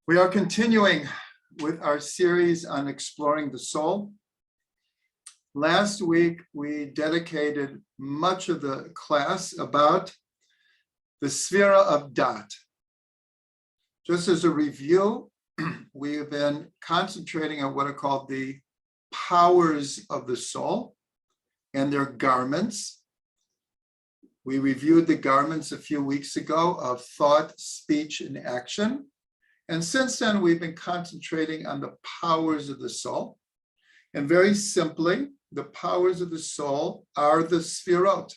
We are continuing with our series on exploring the soul. Last week, we dedicated much of the class about the Sphera of Dat. Just as a review, we have been concentrating on what are called the powers of the soul and their garments. We reviewed the garments a few weeks ago of thought, speech, and action. And since then, we've been concentrating on the powers of the soul. And very simply, the powers of the soul are the Sphirot,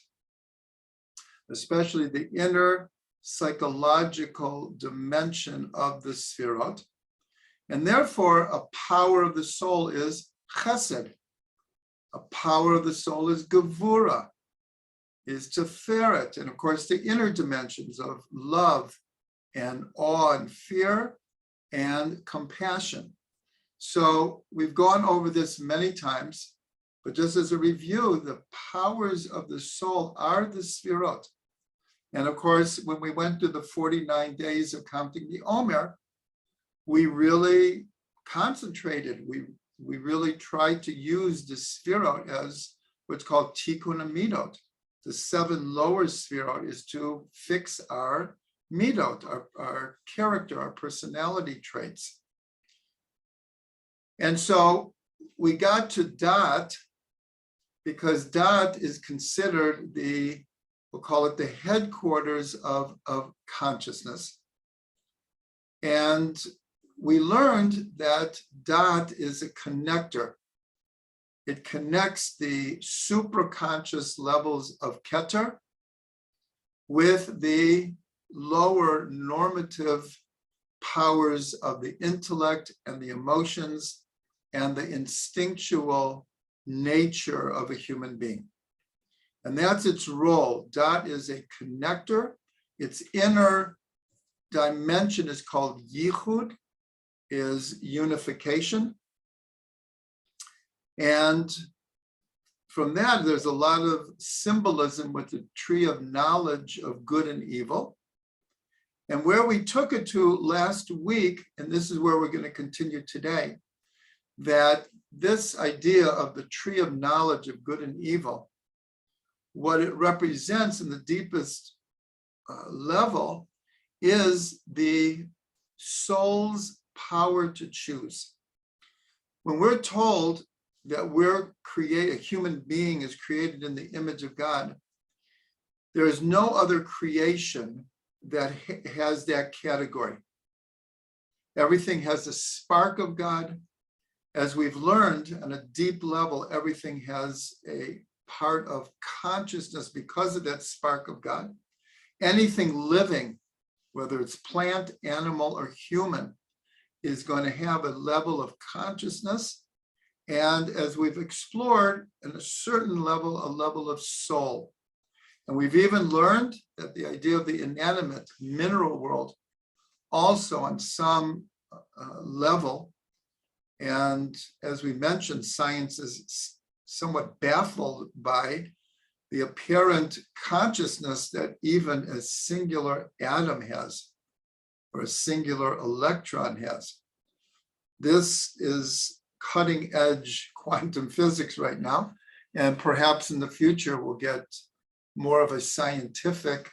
especially the inner psychological dimension of the Sphirot. And therefore, a power of the soul is Chesed. A power of the soul is Gevura, is Tiferet. And of course, the inner dimensions of love and awe and fear and compassion. So we've gone over this many times, but just as a review, the powers of the soul are the Sphirot. And of course, when we went through the 49 days of counting the Omer, we really concentrated. We really tried to use the Sphirot as what's called Tikkun Amidot. The 7 lower Sphirot is to fix our midot, our character, our personality traits. And so we got to Dat because Dat is considered we'll call it the headquarters of consciousness. And we learned that Dat is a connector. It connects the supraconscious levels of Keter with the lower normative powers of the intellect and the emotions and the instinctual nature of a human being. And that's its role. Dat is a connector. Its inner dimension is called Yichud, is unification. And from that, there's a lot of symbolism with the tree of knowledge of good and evil. And where we took it to last week, and this is where we're going to continue today, that this idea of the tree of knowledge of good and evil, what it represents in the deepest level is the soul's power to choose. When we're told that a human being is created in the image of God, there is no other creation that has that category. Everything has a spark of God. As we've learned on a deep level, everything has a part of consciousness because of that spark of God. Anything living, whether it's plant, animal, or human, is going to have a level of consciousness. And as we've explored, at a certain level, a level of soul. And we've even learned that the idea of the inanimate mineral world also on some level, and as we mentioned, science is somewhat baffled by the apparent consciousness that even a singular atom has, or a singular electron has. This is cutting edge quantum physics right now, and perhaps in the future we'll get more of a scientific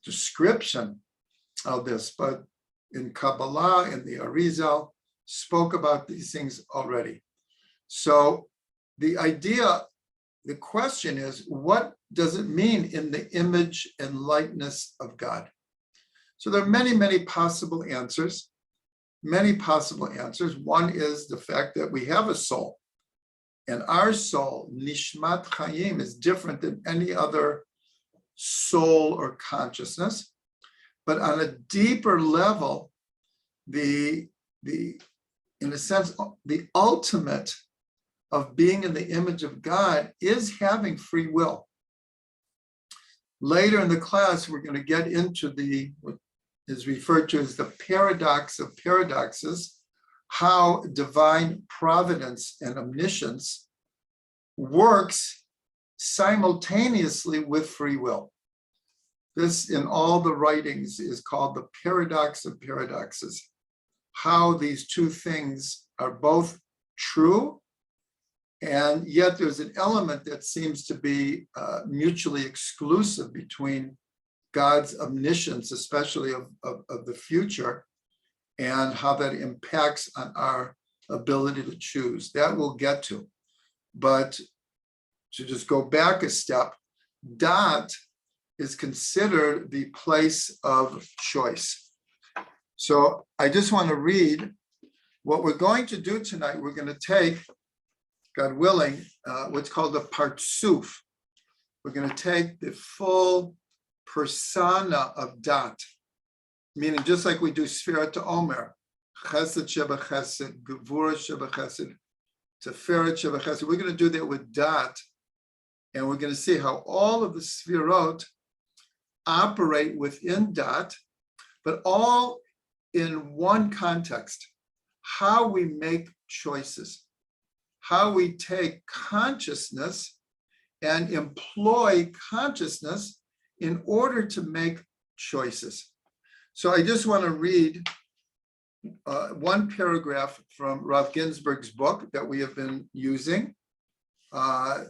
description of this, but in Kabbalah and the Appraisal spoke about these things already. So the question is, what does it mean in the image and likeness of God? So there are many, many possible answers. One is the fact that we have a soul, and our soul, Nishmat Chaim, is different than any other soul or consciousness. But on a deeper level, in a sense, the ultimate of being in the image of God is having free will. Later in the class, we're going to get into what is referred to as the paradox of paradoxes, how divine providence and omniscience works simultaneously with free will. This, in all the writings, is called the paradox of paradoxes. how these two things are both true, and yet there's an element that seems to be mutually exclusive between God's omniscience, especially of the future, and how that impacts on our ability to choose. That we'll get to. But to just go back a step, dot is considered the place of choice. So I just want to read what we're going to do tonight. We're going to take, God willing, what's called the Partsuf. We're going to take the full persona of dot, meaning just like we do Sfirat to Omer, Chesed Sheba Chesed, Gevura Sheba Chesed, Teferet Sheba Chesed. We're going to do that with dot, and we're going to see how all of the Sfirot operate within dot, but all in one context: how we make choices, how we take consciousness and employ consciousness in order to make choices. So I just want to read one paragraph from Rav Ginsburg's book that we have been using right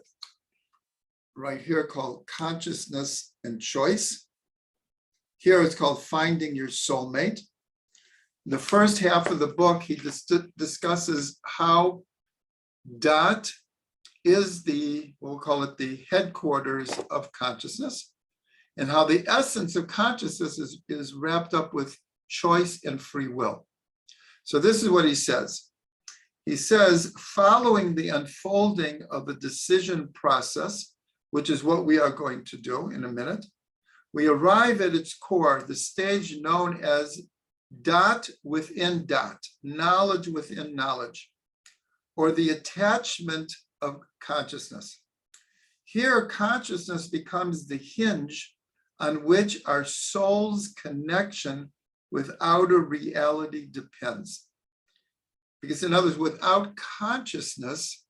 here, called Consciousness and Choice. Here it's called Finding Your Soulmate. The first half of the book, he discusses how dot is we'll call it the headquarters of consciousness, and how the essence of consciousness is wrapped up with choice and free will. So this is what he says. He says, following the unfolding of the decision process, which is what we are going to do in a minute, we arrive at its core, the stage known as dot within dot, knowledge within knowledge, or the attachment of consciousness. Here, consciousness becomes the hinge on which our soul's connection with outer reality depends. Because in other words, without consciousness,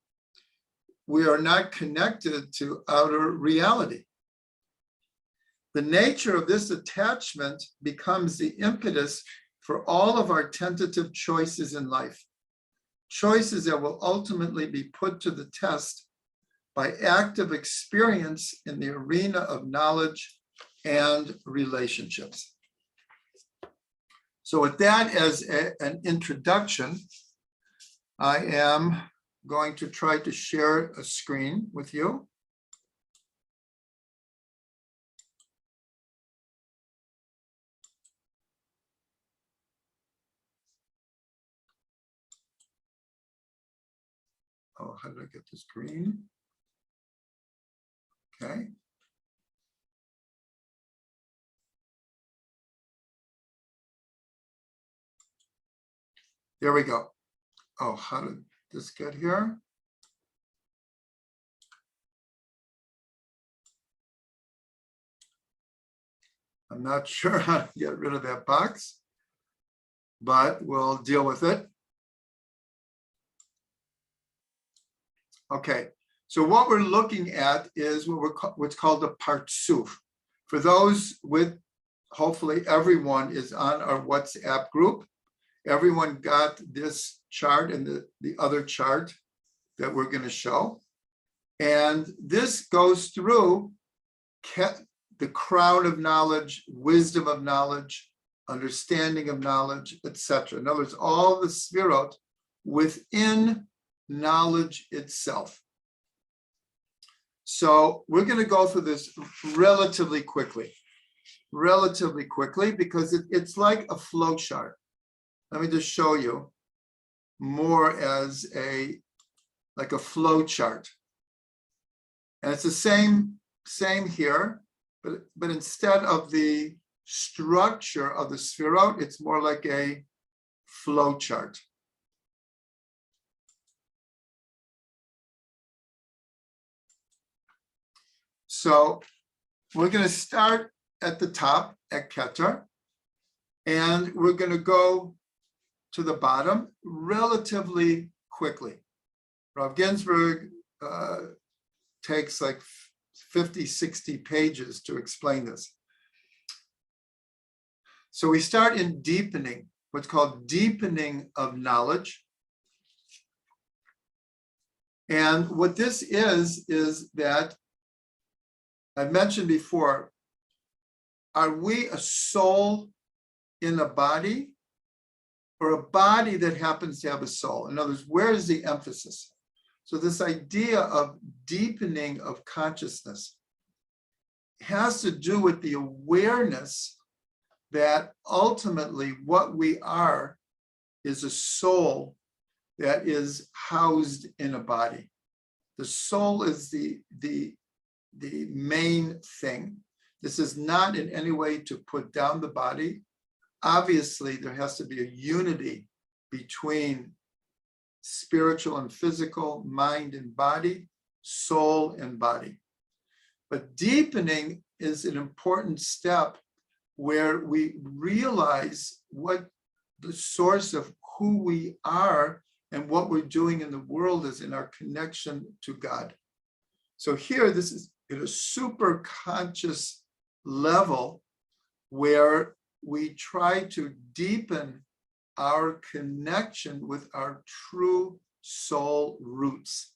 we are not connected to outer reality. The nature of this attachment becomes the impetus for all of our tentative choices in life, choices that will ultimately be put to the test by active experience in the arena of knowledge and relationships. So with that as an introduction, I am going to try to share a screen with you. Oh, how did I get this green? Okay. There we go. Oh, how did this get here? I'm not sure how to get rid of that box, but we'll deal with it. Okay, so what we're looking at is what's called a partsuf. For those with, hopefully everyone is on our WhatsApp group. Everyone got this chart and the other chart that we're going to show. And this goes through the crown of knowledge, wisdom of knowledge, understanding of knowledge, etc. In other words, all the sfirot within knowledge itself. So we're going to go through this relatively quickly, because it's like a flow chart. Let me just show you more as like a flow chart. And it's the same here, but instead of the structure of the sfirot, it's more like a flow chart. So we're going to start at the top at Keter, and we're going to go to the bottom relatively quickly. Rav Ginsburg takes like 50, 60 pages to explain this. So we start in deepening. what's called deepening of knowledge. And what this is that I've mentioned before, are we a soul in a body or a body that happens to have a soul? In other words, where is the emphasis? So this idea of deepening of consciousness has to do with the awareness that ultimately what we are is a soul that is housed in a body. The soul is the main thing. This is not in any way to put down the body. Obviously, there has to be a unity between spiritual and physical, mind and body, soul and body. But deepening is an important step where we realize what the source of who we are and what we're doing in the world is in our connection to God. So here, this is at a super conscious level where we try to deepen our connection with our true soul roots.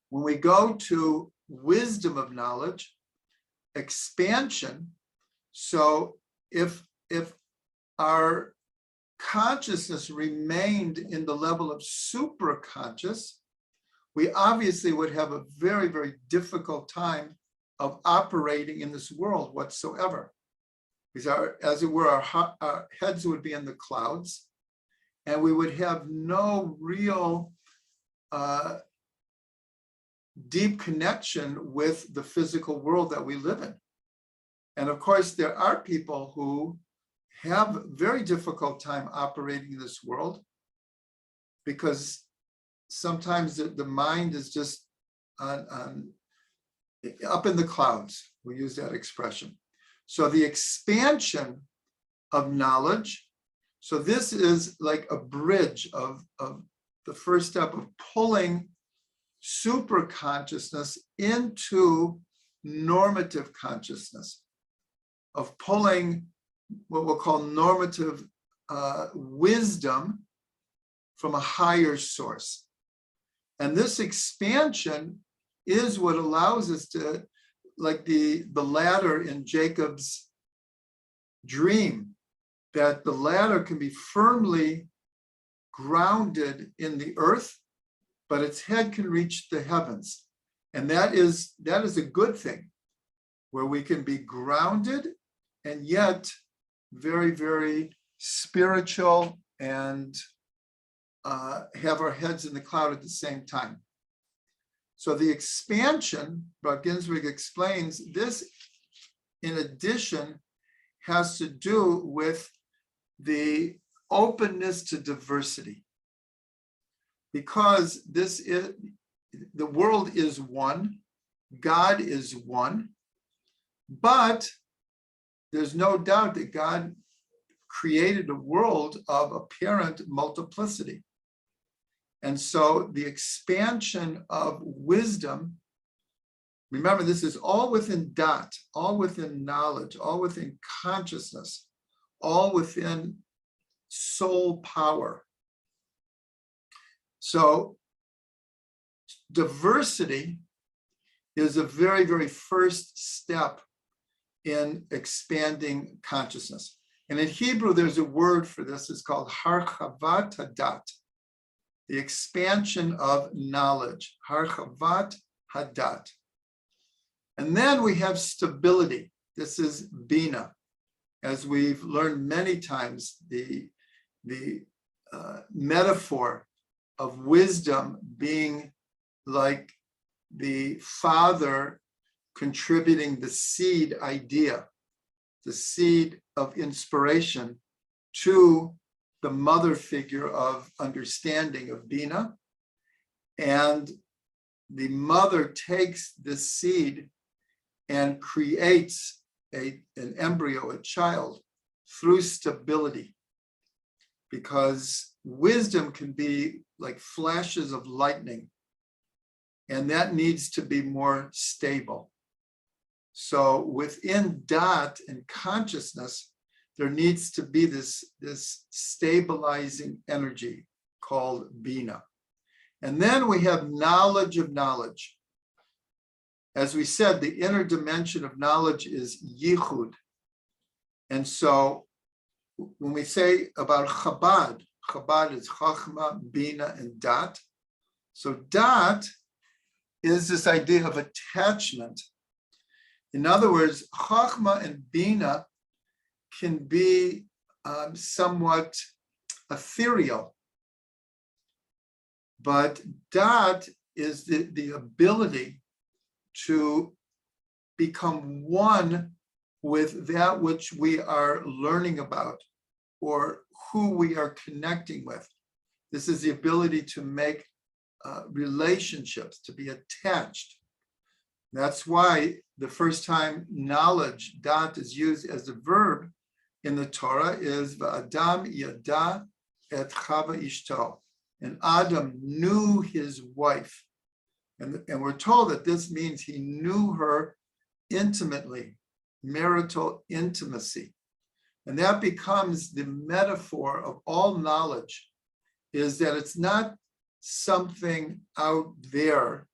When we go to wisdom of knowledge, expansion, so if our consciousness remained in the level of superconscious, we obviously would have a very, very difficult time of operating in this world whatsoever. Because as it were, our heads would be in the clouds, and we would have no real deep connection with the physical world that we live in. And of course, there are people who have very difficult time operating in this world because sometimes the mind is just up in the clouds. We use that expression. So the expansion of knowledge, so this is like a bridge of the first step of pulling super consciousness into normative consciousness, of pulling what we'll call normative wisdom from a higher source. And this expansion is what allows us to, like the ladder in Jacob's dream, that the ladder can be firmly grounded in the earth, but its head can reach the heavens. And that is a good thing, where we can be grounded and yet very, very spiritual and have our heads in the cloud at the same time. So the expansion, Rabbi Ginsburg explains, this in addition has to do with the openness to diversity. Because the world is one, God is one, but there's no doubt that God created a world of apparent multiplicity. And so the expansion of wisdom, remember, this is all within dot, all within knowledge, all within consciousness, all within soul power. So diversity is a very, very first step in expanding consciousness. And in Hebrew, there's a word for this. It's called harchavat hadat, the expansion of knowledge, harchavat hadat. And then we have stability. This is bina. As we've learned many times, the metaphor of wisdom being like the father contributing the seed idea, the seed of inspiration to the mother figure of understanding of Bina. And the mother takes this seed and creates an embryo, a child, through stability. Because wisdom can be like flashes of lightning, and that needs to be more stable. So within dot and consciousness, there needs to be this stabilizing energy called Bina. And then we have knowledge of knowledge. As we said, the inner dimension of knowledge is Yichud. And so when we say about Chabad, Chabad is Chachma, Bina, and Dat. So Dat is this idea of attachment. In other words, Chachma and Bina can be somewhat ethereal. But Dat is the ability to become one with that which we are learning about or who we are connecting with. This is the ability to make relationships, to be attached. That's why the first time knowledge, Dat, is used as a verb in the Torah is V'adam yada et Chava ishto. And Adam knew his wife. And we're told that this means he knew her intimately, marital intimacy. And that becomes the metaphor of all knowledge, is that it's not something out there,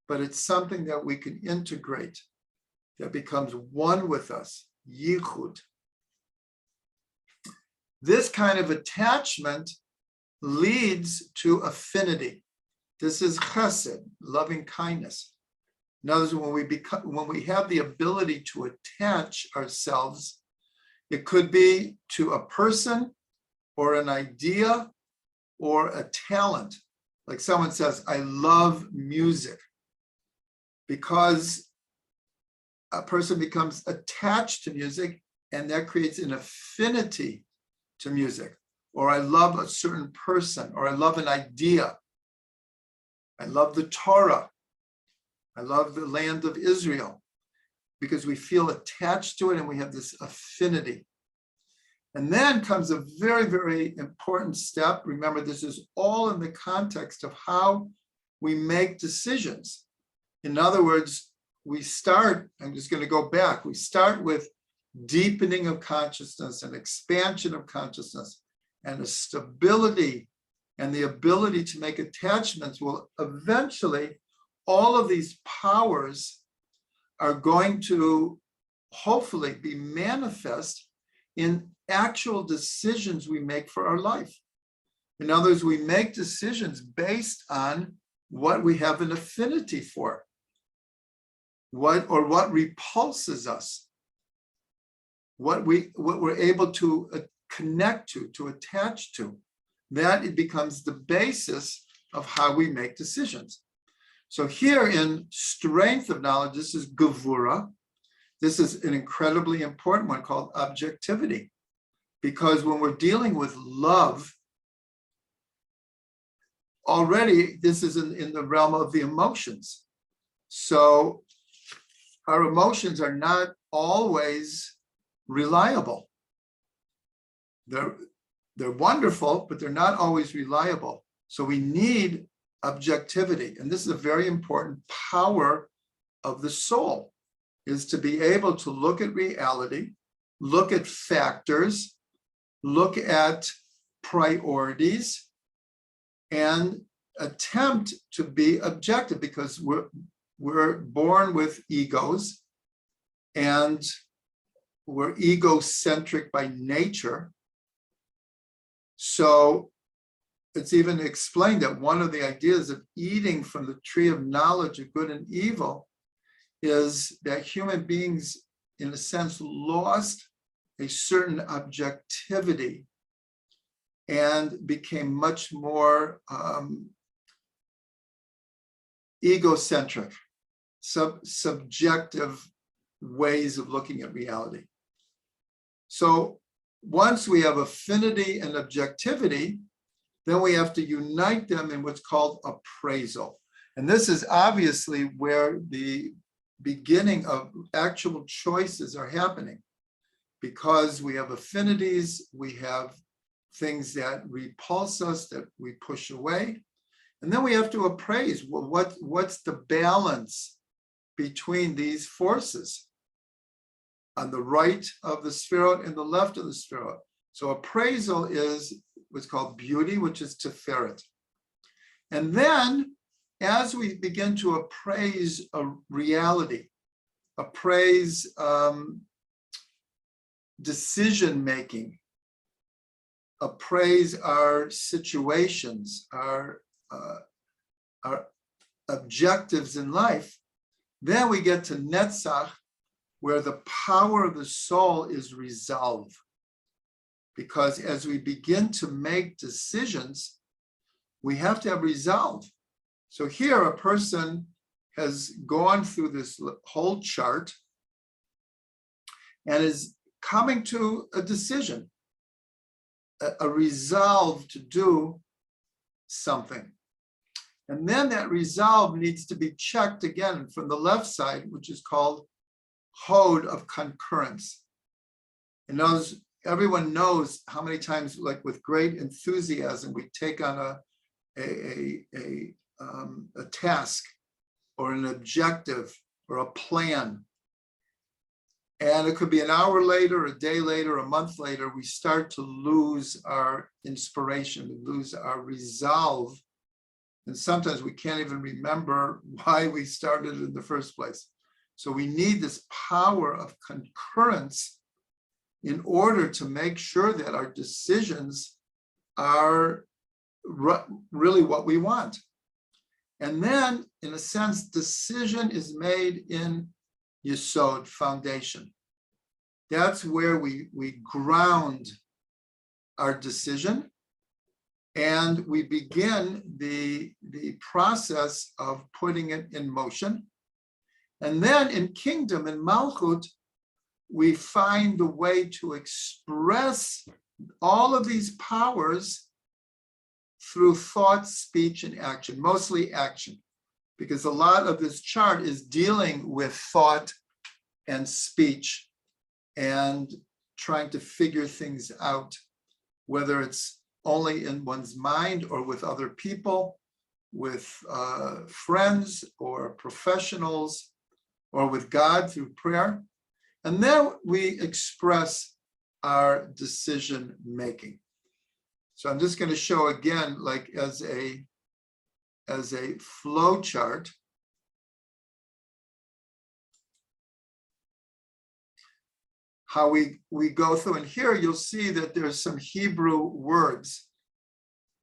but it's something that we can integrate, that becomes one with us, yichud. This kind of attachment leads to affinity. This is chesed, loving kindness. In other words, when we have the ability to attach ourselves, it could be to a person or an idea or a talent. Like someone says, I love music, because a person becomes attached to music and that creates an affinity to music. Or I love a certain person, or I love an idea. I love the Torah. I love the land of Israel, because we feel attached to it and we have this affinity. And then comes a very, very important step. Remember, this is all in the context of how we make decisions. In other words, we start, I'm just going to go back, we start with deepening of consciousness and expansion of consciousness, and a stability and the ability to make attachments will eventually, all of these powers are going to hopefully be manifest in actual decisions we make for our life. In other words, we make decisions based on what we have an affinity for, what repulses us, what we're able to connect to attach to. That it becomes the basis of how we make decisions. So here in strength of knowledge, this is Gevura. This is an incredibly important one called objectivity, because when we're dealing with love, already this is in the realm of the emotions. So our emotions are not always reliable. They're wonderful, but they're not always reliable. So we need objectivity. And this is a very important power of the soul, is to be able to look at reality, look at factors, look at priorities, and attempt to be objective, because we're born with egos and we're egocentric by nature. So it's even explained that one of the ideas of eating from the tree of knowledge of good and evil is that human beings, in a sense, lost a certain objectivity and became much more egocentric, subjective ways of looking at reality. So once we have affinity and objectivity, then we have to unite them in what's called appraisal. And this is obviously where the beginning of actual choices are happening, because we have affinities, we have things that repulse us, that we push away. And then we have to appraise, well, what's the balance between these forces? on the right of the Sefirot and the left of the Sefirot. So appraisal is what's called beauty, which is Tiferet. And then as we begin to appraise a reality, appraise decision-making, appraise our situations, our objectives in life, then we get to Netzach, where the power of the soul is resolve. Because as we begin to make decisions, we have to have resolve. So here a person has gone through this whole chart and is coming to a decision, a resolve to do something. And then that resolve needs to be checked again from the left side, which is called Hode of Concurrence. And everyone knows how many times, like with great enthusiasm, we take on a task or an objective or a plan. And it could be an hour later, a day later, a month later, we start to lose our inspiration, we lose our resolve. And sometimes we can't even remember why we started in the first place. So we need this power of concurrence in order to make sure that our decisions are really what we want. And then, in a sense, decision is made in Yesod, foundation. That's where we ground our decision, and we begin the process of putting it in motion. And then in kingdom, in Malchut, we find the way to express all of these powers through thought, speech, and action, mostly action, because a lot of this chart is dealing with thought and speech and trying to figure things out, whether it's only in one's mind or with other people, with friends or professionals, or with God through prayer. And then we express our decision making. So I'm just going to show again, like as a flow chart, how we go through. And here you'll see that there's some Hebrew words,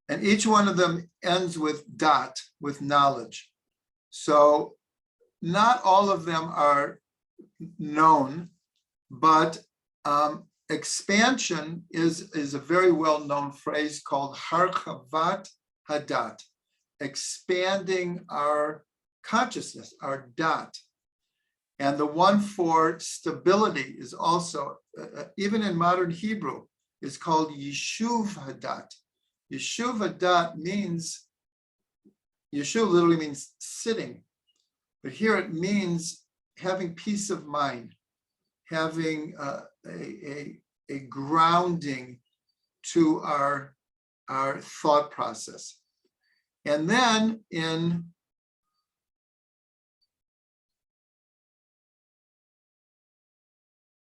and each one of them ends with dot, with knowledge. So not all of them are known, but expansion is a very well-known phrase called harchavat hadat, expanding our consciousness, our dot. And the one for stability is also, even in modern Hebrew, is called yishuv hadat. Yishuv hadat means, yishuv literally means sitting, but here it means having peace of mind, having a grounding to our thought process. And then in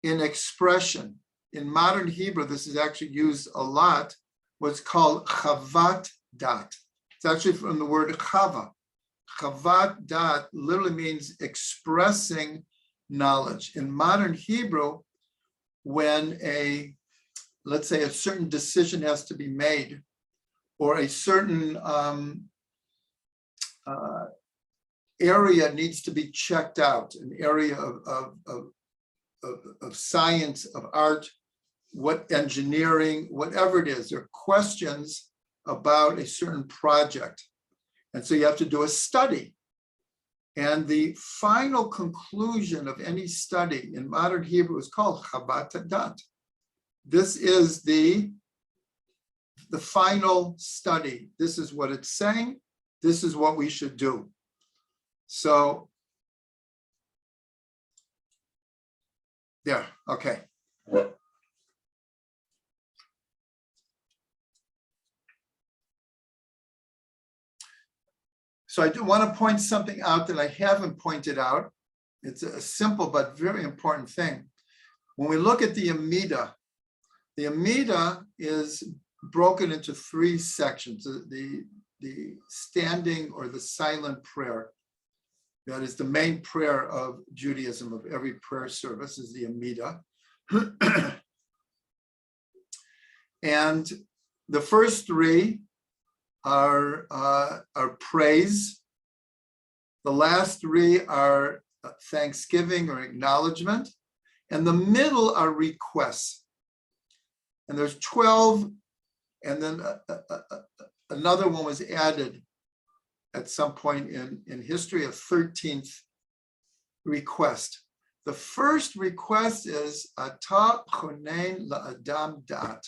expression, in modern Hebrew, this is actually used a lot, what's called chavat dat. It's actually from the word chava. Chavat dat literally means expressing knowledge. In modern Hebrew, when let's say a certain decision has to be made, or a certain area needs to be checked out, an area of science, of art, what engineering, whatever it is, there are questions about a certain project. And so you have to do a study. And the final conclusion of any study in modern Hebrew is called chavat hadat. This is the final study. This is what it's saying. This is what we should do. So, there, okay. So I do want to point something out that I haven't pointed out. It's a simple but very important thing. When we look at the Amidah is broken into three sections. The standing or the silent prayer. That is the main prayer of Judaism, of every prayer service, is the Amidah. And the first three are praise. The last three are thanksgiving or acknowledgement. And the middle are requests. And there's 12, and then another one was added at some point in history, a 13th request. The first request is Ata chonein la'adam da'at.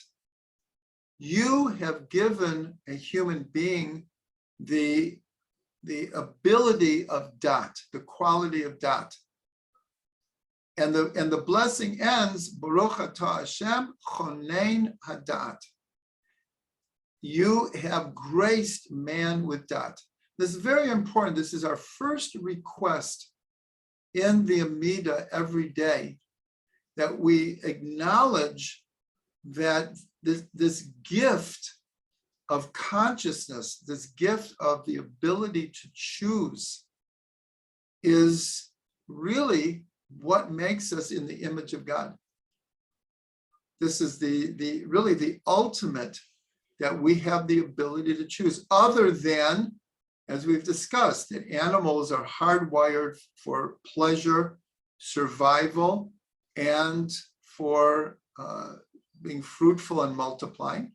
You have given a human being the ability of dat, the quality of dat. And the blessing ends, Baruch atah Hashem chonein hadat. You have graced man with dat. This is very important. This is our first request in the Amidah every day, that we acknowledge that this gift of consciousness, this gift of the ability to choose, is really what makes us in the image of God. This is really the ultimate, that we have the ability to choose, other than, as we've discussed, that animals are hardwired for pleasure, survival, and for being fruitful and multiplying.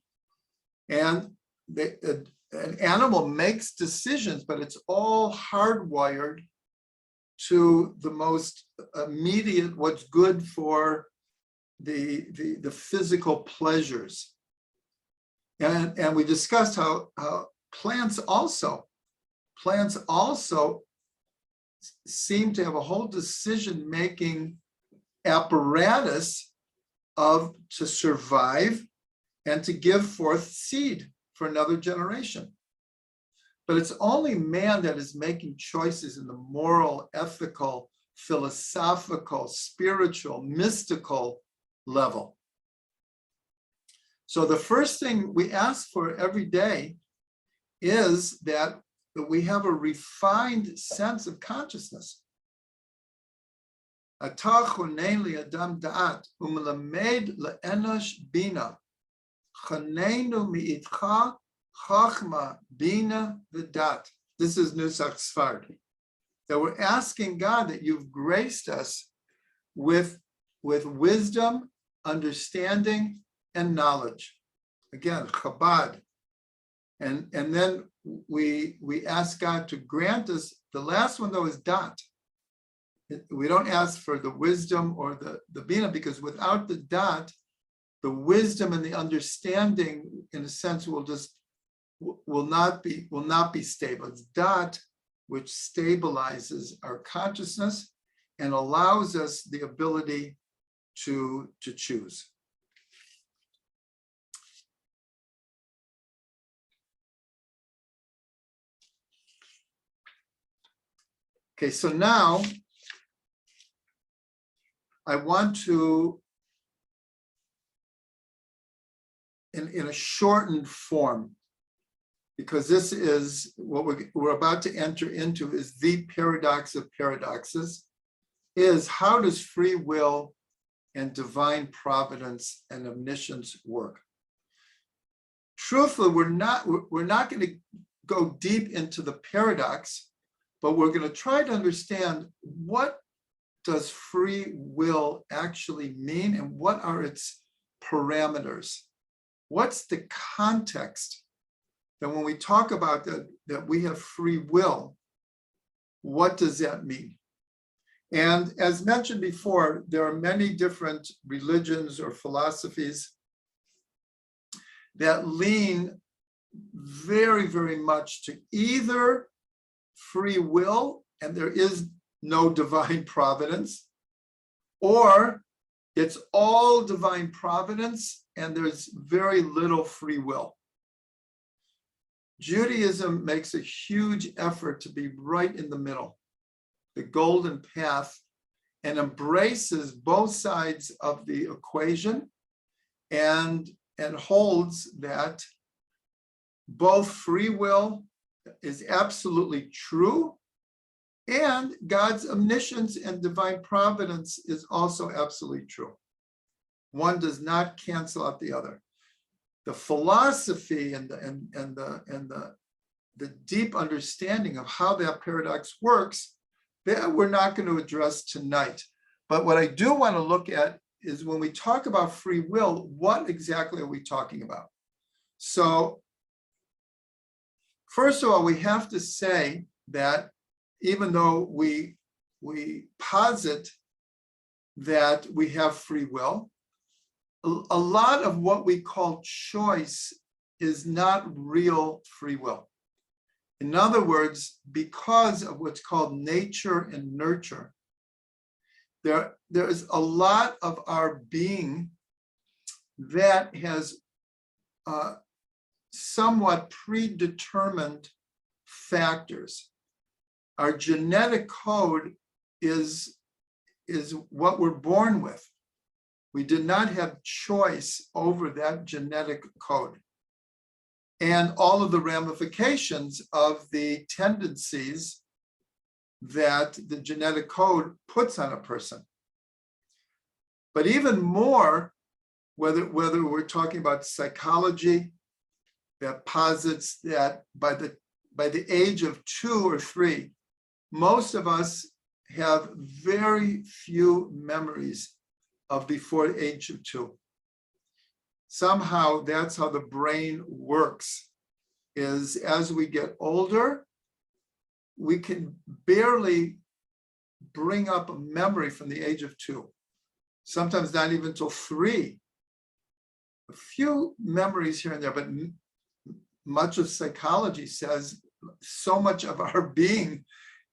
And an animal makes decisions, but it's all hardwired to the most immediate, what's good for the physical pleasures. And we discussed how plants also seem to have a whole decision-making apparatus to survive and to give forth seed for another generation. But it's only man that is making choices in the moral, ethical, philosophical, spiritual, mystical level. So the first thing we ask for every day is that we have a refined sense of consciousness. Atah chonein li'adam da'at u'melamed le'enosh bina chaneinu mi'itcha chachma bina v'dat. This is Nusach Sfard. That we're asking God that you've graced us with wisdom, understanding, and knowledge. Again, Chabad. And then we ask God to grant us, the last one though is dat. We don't ask for the wisdom or the bina, because without the dat, the wisdom and the understanding, in a sense, will not be stable. It's dat which stabilizes our consciousness and allows us the ability to choose. Okay, so now I want to, in a shortened form, because this is what we're about to enter into, is the paradox of paradoxes, is how does free will and divine providence and omniscience work? Truthfully, we're not going to go deep into the paradox, but we're going to try to understand what does free will actually mean and what are its parameters. What's the context that when we talk about that we have free will, what does that mean? And as mentioned before, there are many different religions or philosophies that lean very, very much to either free will and there is no divine providence, or it's all divine providence and there's very little free will. Judaism makes a huge effort to be right in the middle, the golden path, and embraces both sides of the equation and holds that both free will is absolutely true and God's omniscience and divine providence is also absolutely true. One does not cancel out the other. The philosophy and the deep understanding of how that paradox works, that we're not going to address tonight. But what I do want to look at is when we talk about free will, what exactly are we talking about? So, first of all, we have to say that even though we posit that we have free will, a lot of what we call choice is not real free will. In other words, because of what's called nature and nurture, there is a lot of our being that has somewhat predetermined factors. Our genetic code is what we're born with. We did not have choice over that genetic code and all of the ramifications of the tendencies that the genetic code puts on a person. But even more, whether we're talking about psychology that posits that by the age of 2 or 3, most of us have very few memories of before the age of 2. Somehow that's how the brain works, is as we get older, we can barely bring up a memory from the age of 2, sometimes not even till 3. A few memories here and there, but much of psychology says so much of our being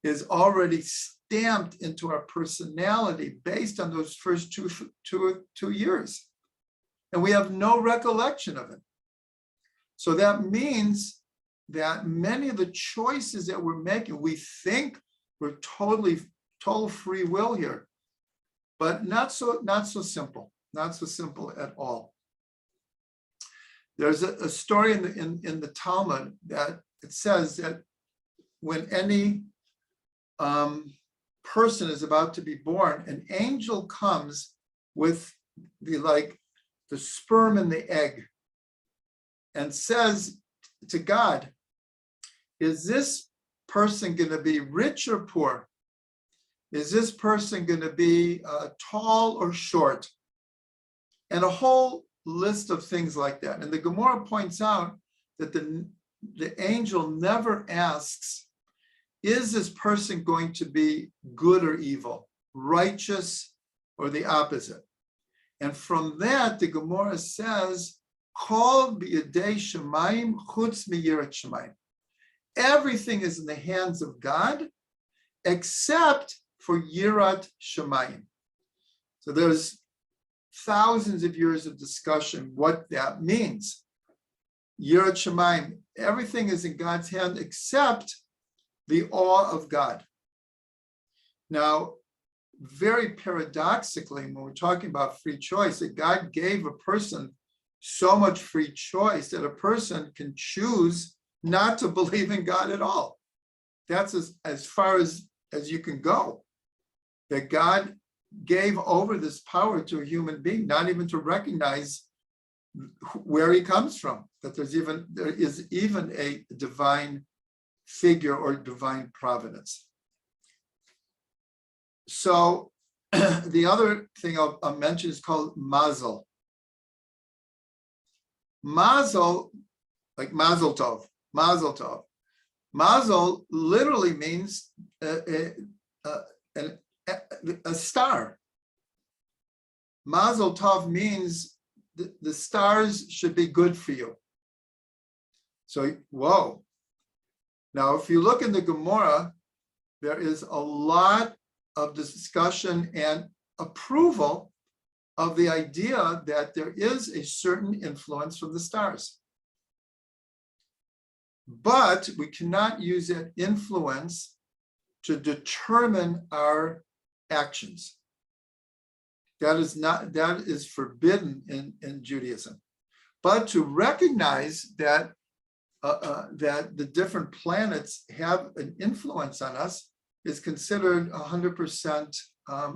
is already stamped into our personality based on those first two years. And we have no recollection of it. So that means that many of the choices that we're making, we think we're total free will here, but not so simple, not so simple at all. There's a story in the Talmud that it says that when any person is about to be born, an angel comes with the sperm and the egg and says to God, is this person going to be rich or poor? Is this person going to be tall or short? And a whole list of things like that. And the Gemara points out that the angel never asks, is this person going to be good or evil, righteous or the opposite? And from that, the Gemara says, Kol b'yedei shemayim chutz miyirat shemayim. Everything is in the hands of God, except for yirat shemayim. So there's thousands of years of discussion what that means. Yirat shemayim, everything is in God's hand except the awe of God. Now, very paradoxically, when we're talking about free choice, that God gave a person so much free choice that a person can choose not to believe in God at all. That's as far as you can go. That God gave over this power to a human being, not even to recognize where he comes from, that there is even a divine figure or divine providence. So the other thing I'll mention is called mazel. Mazel, like mazel tov, mazel tov. Mazel literally means a star. Mazel tov means the stars should be good for you. So, whoa. Now, if you look in the Gemara, there is a lot of discussion and approval of the idea that there is a certain influence from the stars. But we cannot use that influence to determine our actions. That is forbidden in Judaism. But to recognize that that the different planets have an influence on us is considered 100%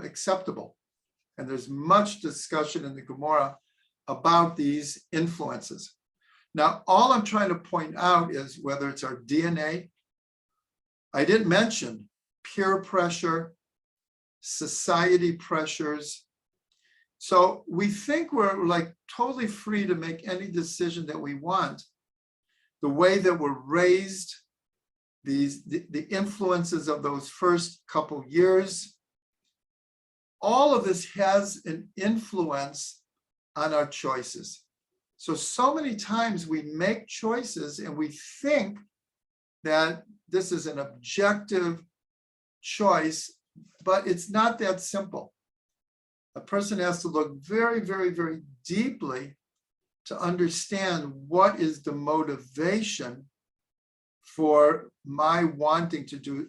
acceptable. And there's much discussion in the Gevura about these influences. Now, all I'm trying to point out is whether it's our DNA, I didn't mention peer pressure, society pressures. So we think we're like totally free to make any decision that we want. The way that we're raised, the influences of those first couple years, all of this has an influence on our choices. So many times we make choices and we think that this is an objective choice, but it's not that simple. A person has to look very, very, very deeply to understand what is the motivation for my wanting to do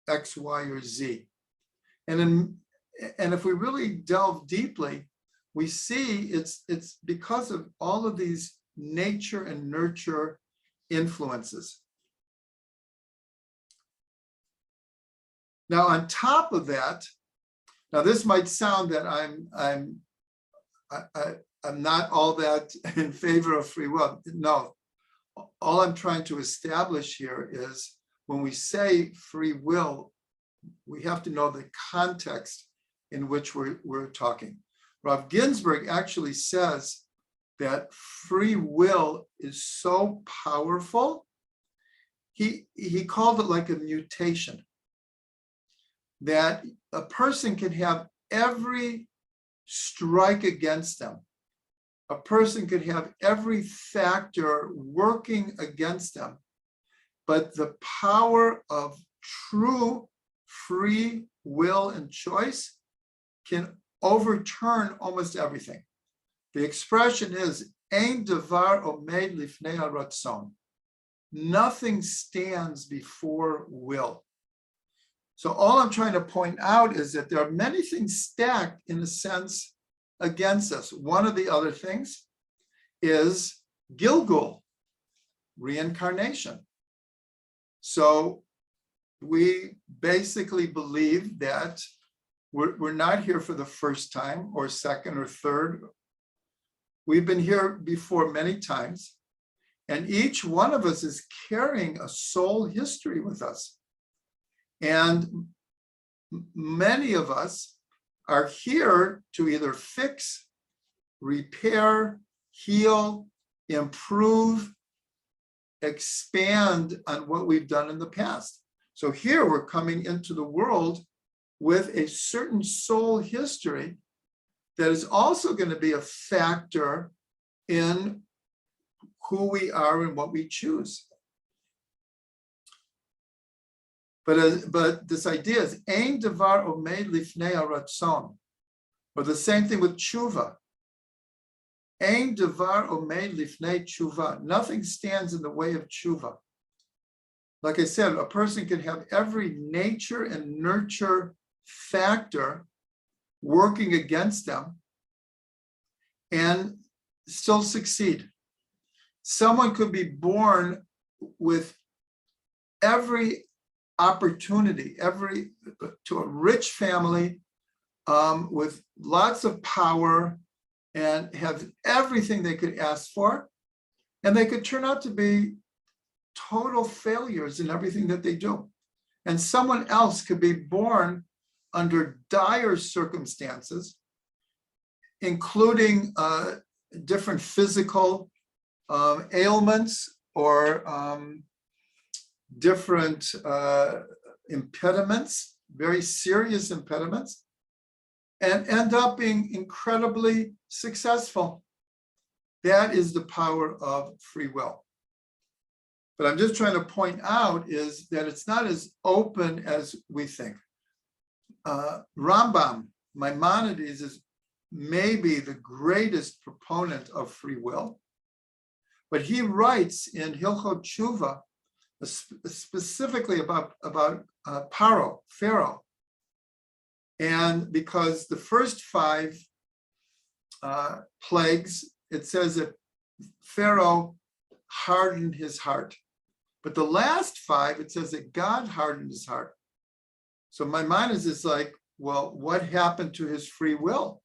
X, Y, or Z. And if we really delve deeply, we see it's because of all of these nature and nurture influences. Now, on top of that, now this might sound that I'm not all that in favor of free will. No, all I'm trying to establish here is when we say free will, we have to know the context in which we're talking. Rav Ginsburg actually says that free will is so powerful. He called it like a mutation, that a person can have every strike against them. A person could have every factor working against them, but the power of true free will and choice can overturn almost everything. The expression is, Ein davar omed lifnei haratzon. Nothing stands before will. So all I'm trying to point out is that there are many things stacked in a sense against us. One of the other things is Gilgal Reincarnation. So we basically believe that we're not here for the first time or second or third. We've been here before many times, and each one of us is carrying a soul history with us. And many of us are here to either fix, repair, heal, improve, expand on what we've done in the past. So here we're coming into the world with a certain soul history that is also going to be a factor in who we are and what we choose. But this idea is ein davar omed lifnei haratzon, or the same thing with tshuva. Ein davar omed lifnei tshuva. Nothing stands in the way of tshuva. Like I said, a person can have every nature and nurture factor working against them and still succeed. Someone could be born with every opportunity, to a rich family with lots of power and have everything they could ask for, and they could turn out to be total failures in everything that they do. And someone else could be born under dire circumstances, including different physical ailments or different impediments, very serious impediments, and end up being incredibly successful. That is the power of free will. But I'm just trying to point out is that it's not as open as we think. Rambam, Maimonides, is maybe the greatest proponent of free will, but he writes in Hilchot Tshuva specifically about Pharaoh, and because the first 5 plagues, it says that Pharaoh hardened his heart. But the last 5, it says that God hardened his heart. So my mind is just like, well, what happened to his free will?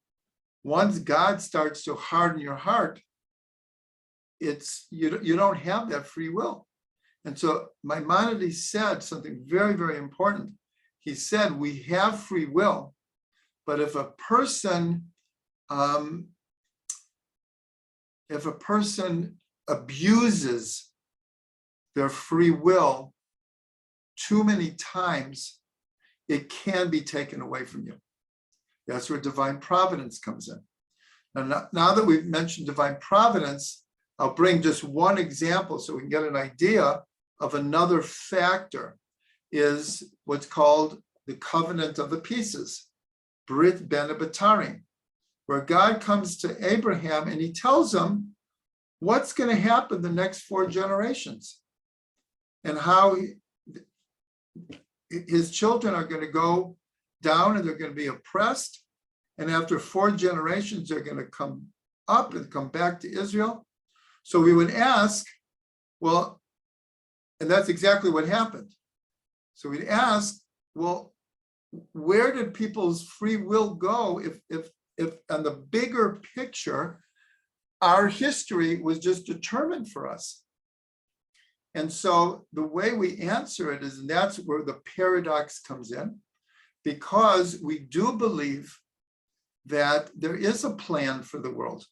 Once God starts to harden your heart, it's you don't have that free will. And so Maimonides said something very, very important. He said, we have free will, but if a person abuses their free will too many times, it can be taken away from you. That's where divine providence comes in. Now that we've mentioned divine providence, I'll bring just one example so we can get an idea of another factor, is what's called the covenant of the pieces, Brit Ben Abatarim, where God comes to Abraham and he tells him what's going to happen the next 4 generations and how his children are going to go down and they're going to be oppressed. And after 4 generations, they're going to come up and come back to Israel. So we would ask, well, and that's exactly what happened. So we'd ask, well, where did people's free will go if on the bigger picture, our history was just determined for us? And so the way we answer it is, and that's where the paradox comes in, because we do believe that there is a plan for the world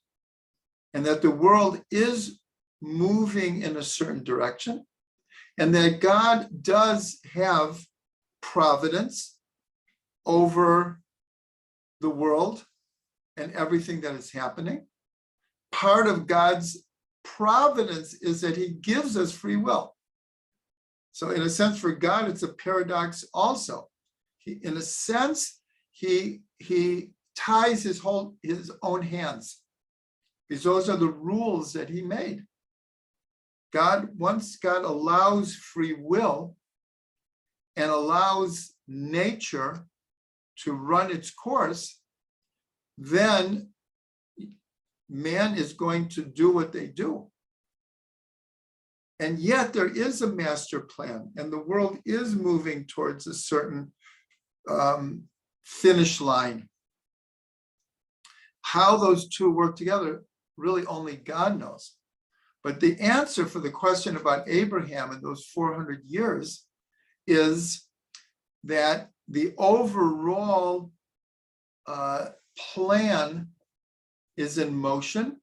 and that the world is moving in a certain direction and that God does have providence over the world and everything that is happening. Part of God's providence is that he gives us free will. So in a sense, for God, it's a paradox also. In a sense, he ties his own hands, because those are the rules that he made. Once God allows free will and allows nature to run its course, then man is going to do what they do. And yet there is a master plan, and the world is moving towards a certain finish line. How those two work together, really only God knows. But the answer for the question about Abraham in those 400 years is that the overall plan is in motion,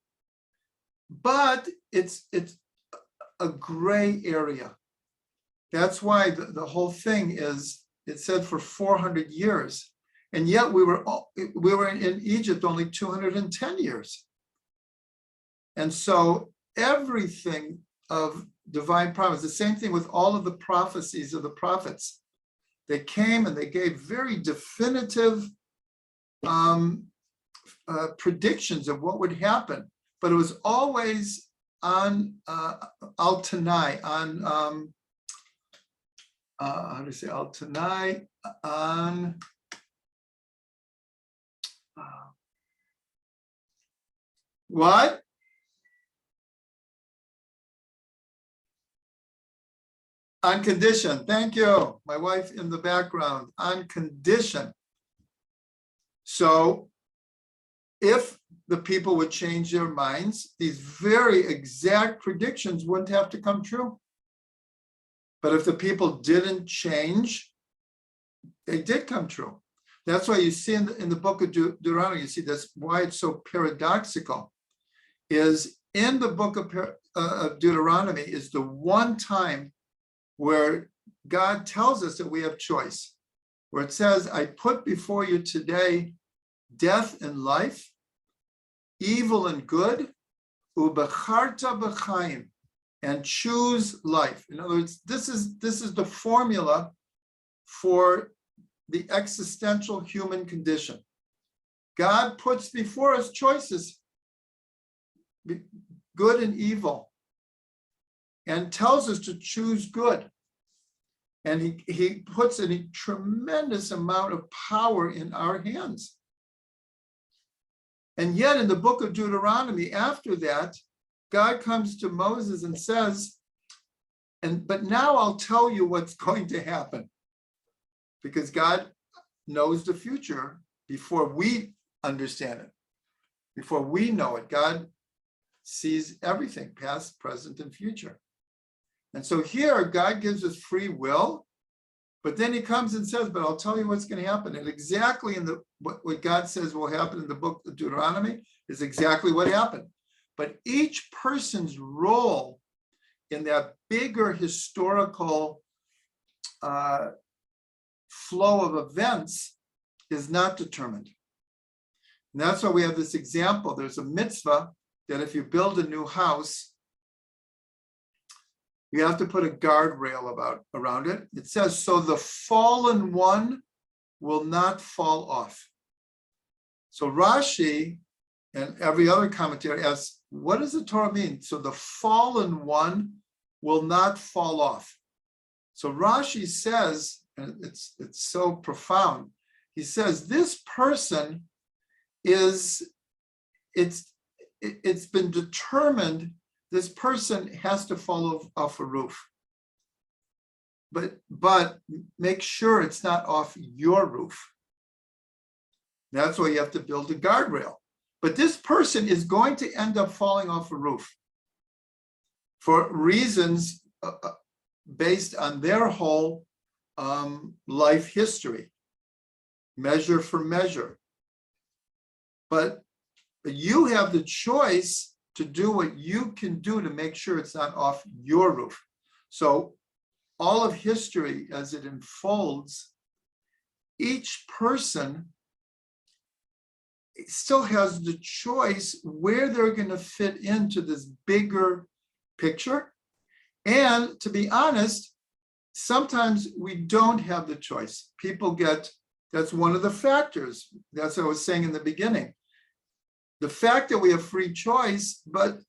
but it's a gray area. That's why the whole thing is, it said for 400 years, and yet we were in Egypt only 210 years. And so everything of divine providence, the same thing with all of the prophecies of the prophets. They came and they gave very definitive predictions of what would happen, but it was always on Al-Tanai, on how do you say Al-Tanai, on what? On condition. Thank you. My wife in the background. On condition. So if the people would change their minds, these very exact predictions wouldn't have to come true. But if the people didn't change, they did come true. That's why you see in the book of Deuteronomy, you see that's why it's so paradoxical, is in the book of Deuteronomy is the one time where God tells us that we have choice, where it says, I put before you today death and life, evil and good, ubecharta b'chaim, and choose life. In other words, this is the formula for the existential human condition. God puts before us choices, good and evil, and tells us to choose good. And he puts a tremendous amount of power in our hands. And yet in the book of Deuteronomy, after that, God comes to Moses and says, but now I'll tell you what's going to happen. Because God knows the future before we understand it, before we know it. God sees everything, past, present, and future. And so here, God gives us free will, but then he comes and says, but I'll tell you what's going to happen. And exactly in what God says will happen in the book of Deuteronomy is exactly what happened. But each person's role in that bigger historical flow of events is not determined. And that's why we have this example. There's a mitzvah that if you build a new house, you have to put a guardrail around it. It says, so the fallen one will not fall off. So Rashi and every other commentary asks, what does the Torah mean? So the fallen one will not fall off. So Rashi says, and it's so profound, he says this person it's been determined this person has to fall off a roof. But make sure it's not off your roof. That's why you have to build a guardrail. But this person is going to end up falling off a roof for reasons based on their whole life history, measure for measure. But you have the choice to do what you can do to make sure it's not off your roof. So all of history as it unfolds, each person still has the choice where they're going to fit into this bigger picture. And to be honest, sometimes we don't have the choice. That's one of the factors. That's what I was saying in the beginning. The fact that we have free choice, but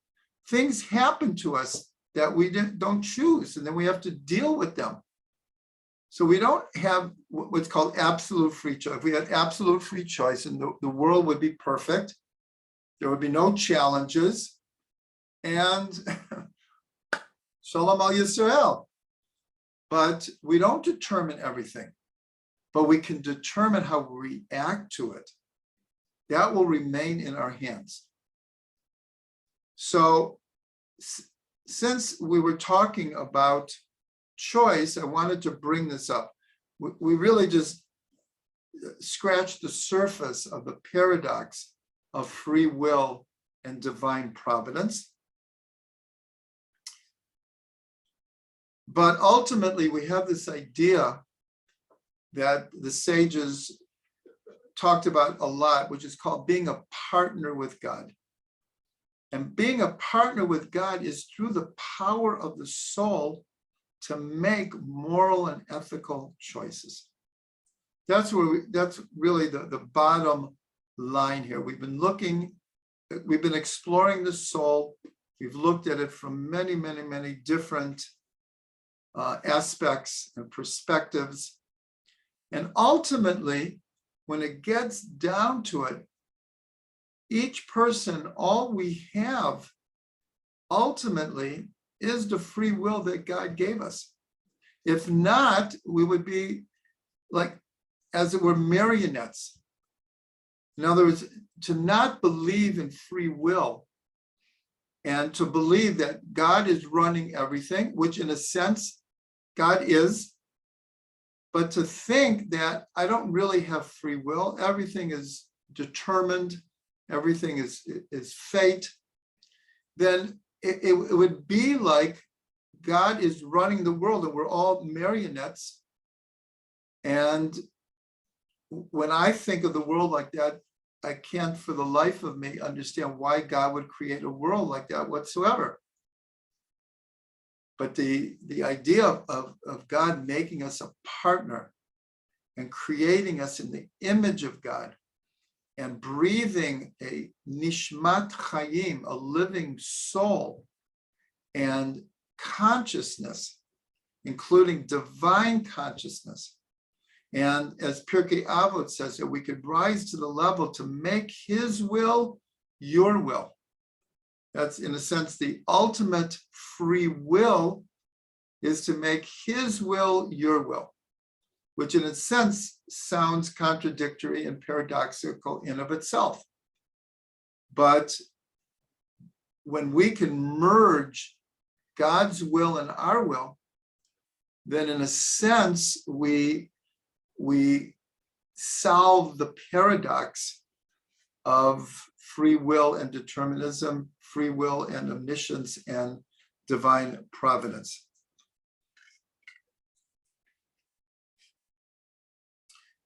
things happen to us that we don't choose, and then we have to deal with them. So we don't have what's called absolute free choice. If we had absolute free choice, and the world would be perfect, there would be no challenges, and Shalom al Yisrael. But we don't determine everything, but we can determine how we react to it. That will remain in our hands. So since we were talking about choice, I wanted to bring this up. We really just scratched the surface of the paradox of free will and divine providence. But ultimately, we have this idea that the sages talked about a lot, which is called being a partner with God. And being a partner with God is through the power of the soul to make moral and ethical choices. That's really the bottom line here. We've been exploring the soul. We've looked at it from many, many, many different aspects and perspectives. And ultimately, when it gets down to it, each person, all we have ultimately is the free will that God gave us. If not, we would be like, as it were, marionettes. In other words, to not believe in free will and to believe that God is running everything, which in a sense, God is, but to think that I don't really have free will, everything is determined, everything is fate, then it would be like God is running the world and we're all marionettes. And when I think of the world like that, I can't for the life of me understand why God would create a world like that whatsoever. But the idea of God making us a partner and creating us in the image of God and breathing a nishmat chayim, a living soul, and consciousness, including divine consciousness, And as Pirkei Avot says, that we could rise to the level to make his will your will. That's, in a sense, the ultimate free will is to make his will your will, which in a sense sounds contradictory and paradoxical in of itself. But when we can merge God's will and our will, then in a sense, we solve the paradox of free will and determinism, free will and omniscience and divine providence.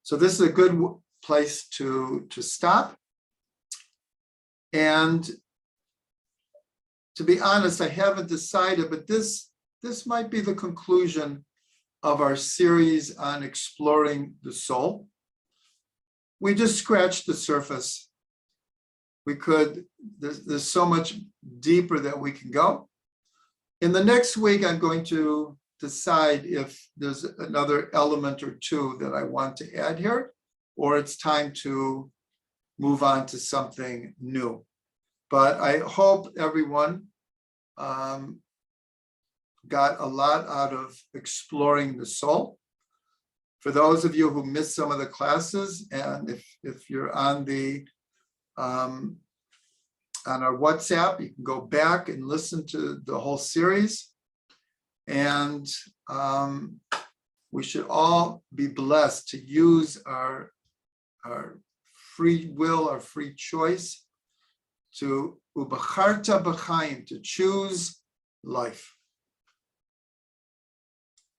So this is a good place to stop. And to be honest, I haven't decided, but this might be the conclusion of our series on exploring the soul. We just scratched the surface. There's so much deeper that we can go. In the next week, I'm going to decide if there's another element or two that I want to add here, or it's time to move on to something new. But I hope everyone got a lot out of exploring the soul. For those of you who missed some of the classes, and if you're on our WhatsApp, you can go back and listen to the whole series. And we should all be blessed to use our free will, our free choice to ubacharta b'chaim, to choose life.